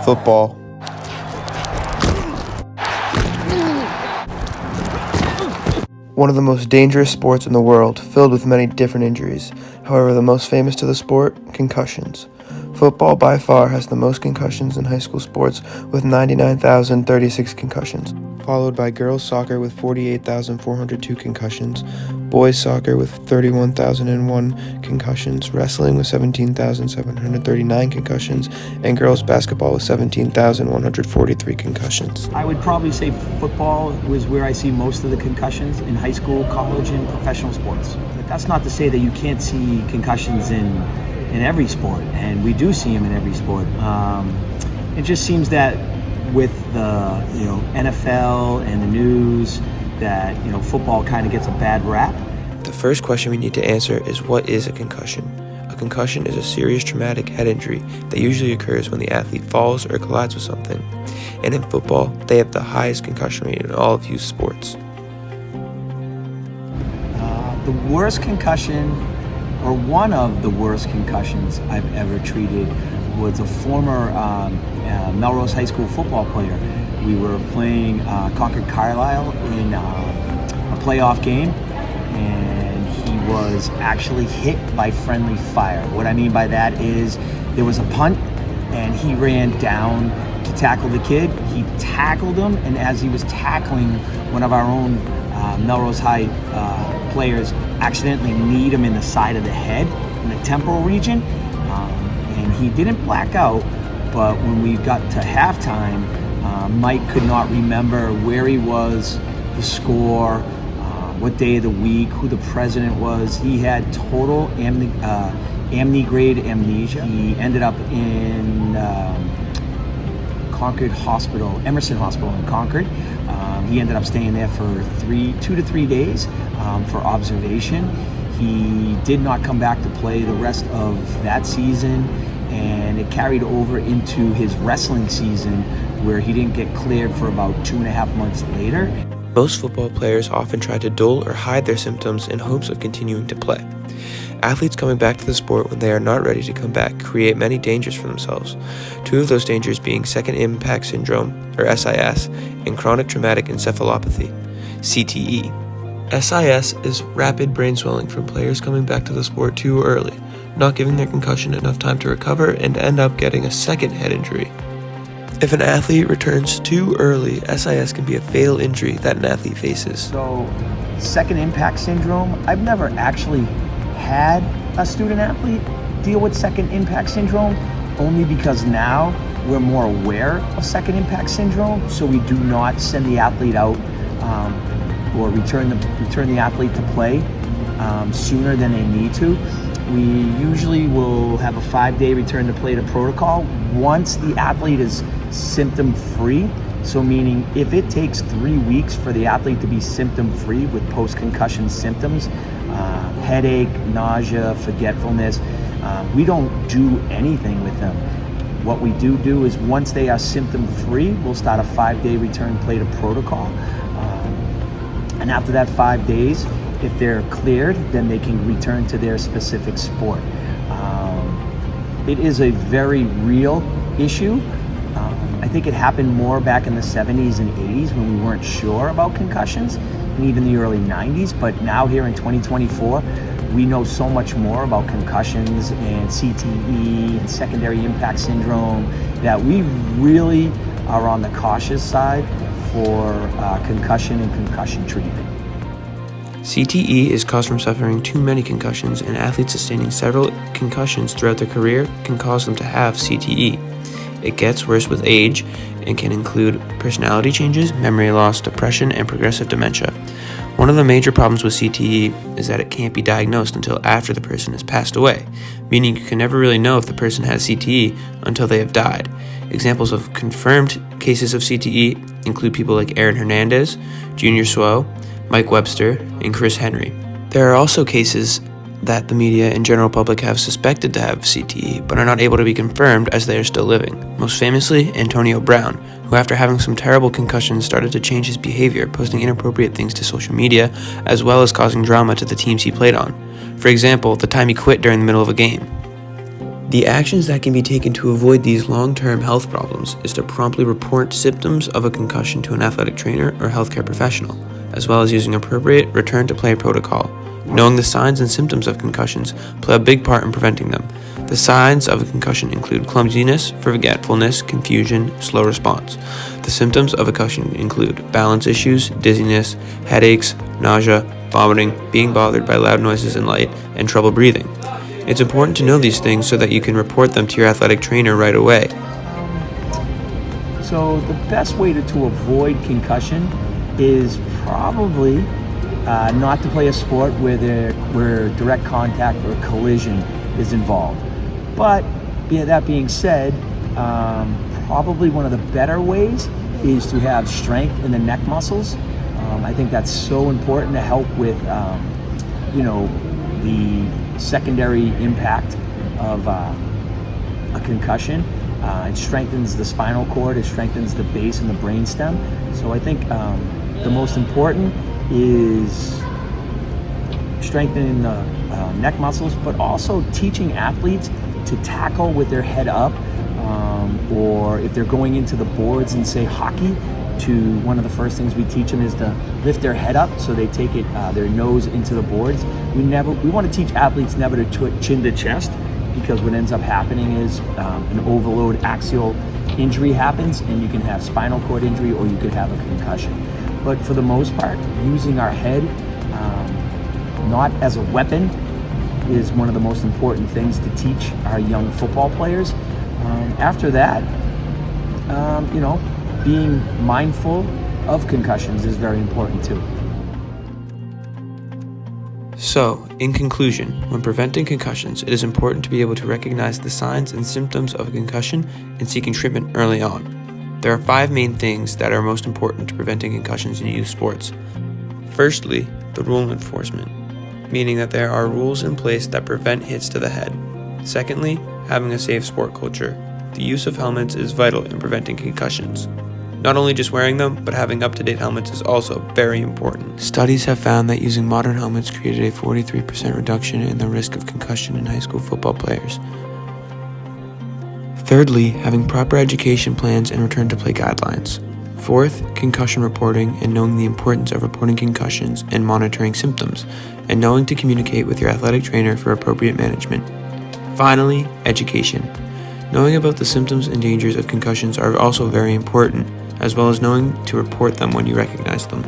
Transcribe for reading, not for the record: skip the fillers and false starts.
Football. One of the most dangerous sports in the world, filled with many different injuries. However, the most famous to the sport, concussions. Football by far has the most concussions in high school sports with 99,036 concussions, followed by girls soccer with 48,402 concussions, boys soccer with 31,001 concussions, wrestling with 17,739 concussions, and girls basketball with 17,143 concussions. I would probably say football was where I see most of the concussions in high school, college, and professional sports. But that's not to say that you can't see concussions in every sport, and we do see them in every sport. It just seems that with the NFL and the news that football kind of gets a bad rap. The first question we need to answer is, what is a concussion? A concussion is a serious traumatic head injury that usually occurs when the athlete falls or collides with something. And in football, they have the highest concussion rate in all of youth sports. The worst concussion, or one of the worst concussions I've ever treated, was a former Melrose High School football player. We were playing Concord Carlisle in a playoff game, and he was actually hit by friendly fire. What I mean by that is there was a punt, and he ran down to tackle the kid. He tackled him, and as he was tackling, one of our own Melrose High players accidentally kneed him in the side of the head, in the temporal region, and he didn't black out, but when we got to halftime, Mike could not remember where he was, the score, what day of the week, who the president was. He had total grade amnesia. He ended up in Concord Hospital, Emerson Hospital in Concord. He ended up staying there for 2 to 3 days for observation. He did not come back to play the rest of that season, and it carried over into his wrestling season, where he didn't get cleared for about 2.5 months later. Most football players often try to dull or hide their symptoms in hopes of continuing to play. Athletes coming back to the sport when they are not ready to come back create many dangers for themselves. 2 of those dangers being second impact syndrome, or SIS, and chronic traumatic encephalopathy, CTE. SIS is rapid brain swelling from players coming back to the sport too early, not giving their concussion enough time to recover, and end up getting a second head injury. If an athlete returns too early, SIS can be a fatal injury that an athlete faces. So, second impact syndrome, I've never actually had a student athlete deal with second impact syndrome, only because now we're more aware of second impact syndrome, so we do not send the athlete out or return the athlete to play sooner than they need to. We usually will have a 5-day return to play to protocol once the athlete is symptom free. So meaning if it takes 3 weeks for the athlete to be symptom free with post-concussion symptoms, headache, nausea, forgetfulness, we don't do anything with them. What we do is once they are symptom free, we'll start a 5-day return play to protocol. And after that 5 days, if they're cleared, then they can return to their specific sport. It is a very real issue. I think it happened more back in the 70s and 80s when we weren't sure about concussions, and even the early 90s. But now here in 2024, we know so much more about concussions and CTE and secondary impact syndrome that we really are on the cautious side for concussion and concussion treatment. CTE is caused from suffering too many concussions, and athletes sustaining several concussions throughout their career can cause them to have CTE. It gets worse with age and can include personality changes, memory loss, depression, and progressive dementia. One of the major problems with CTE is that it can't be diagnosed until after the person has passed away, meaning you can never really know if the person has CTE until they have died. Examples of confirmed cases of CTE include people like Aaron Hernandez, Junior Seau, Mike Webster, and Chris Henry. There are also cases that the media and general public have suspected to have CTE, but are not able to be confirmed as they are still living. Most famously, Antonio Brown, who after having some terrible concussions started to change his behavior, posting inappropriate things to social media, as well as causing drama to the teams he played on. For example, the time he quit during the middle of a game. The actions that can be taken to avoid these long-term health problems is to promptly report symptoms of a concussion to an athletic trainer or healthcare professional, as well as using appropriate return-to-play protocol. Knowing the signs and symptoms of concussions play a big part in preventing them. The signs of a concussion include clumsiness, forgetfulness, confusion, slow response. The symptoms of a concussion include balance issues, dizziness, headaches, nausea, vomiting, being bothered by loud noises and light, and trouble breathing. It's important to know these things so that you can report them to your athletic trainer right away. So the best way to avoid concussion is probably not to play a sport where direct contact or collision is involved. But that being said, probably one of the better ways is to have strength in the neck muscles. I think that's so important to help with the secondary impact of a concussion. It strengthens the spinal cord, it strengthens the base and the brainstem. So I think the most important is strengthening the neck muscles, but also teaching athletes to tackle with their head up, or if they're going into the boards in, say, hockey, one of the first things we teach them is to lift their head up so they take their nose into the boards. We want to teach athletes never to chin to chest, because what ends up happening is an overload axial injury happens, and you can have spinal cord injury or you could have a concussion. But for the most part, using our head not as a weapon is one of the most important things to teach our young football players. After that, being mindful of concussions is very important too. So, in conclusion, when preventing concussions, it is important to be able to recognize the signs and symptoms of a concussion and seeking treatment early on. There are 5 main things that are most important to preventing concussions in youth sports. Firstly, the rule enforcement, meaning that there are rules in place that prevent hits to the head. Secondly, having a safe sport culture. The use of helmets is vital in preventing concussions. Not only just wearing them, but having up-to-date helmets is also very important. Studies have found that using modern helmets created a 43% reduction in the risk of concussion in high school football players. Thirdly, having proper education plans and return-to-play guidelines. Fourth, concussion reporting and knowing the importance of reporting concussions and monitoring symptoms, and knowing to communicate with your athletic trainer for appropriate management. Finally, education. Knowing about the symptoms and dangers of concussions are also very important, as well as knowing to report them when you recognize them.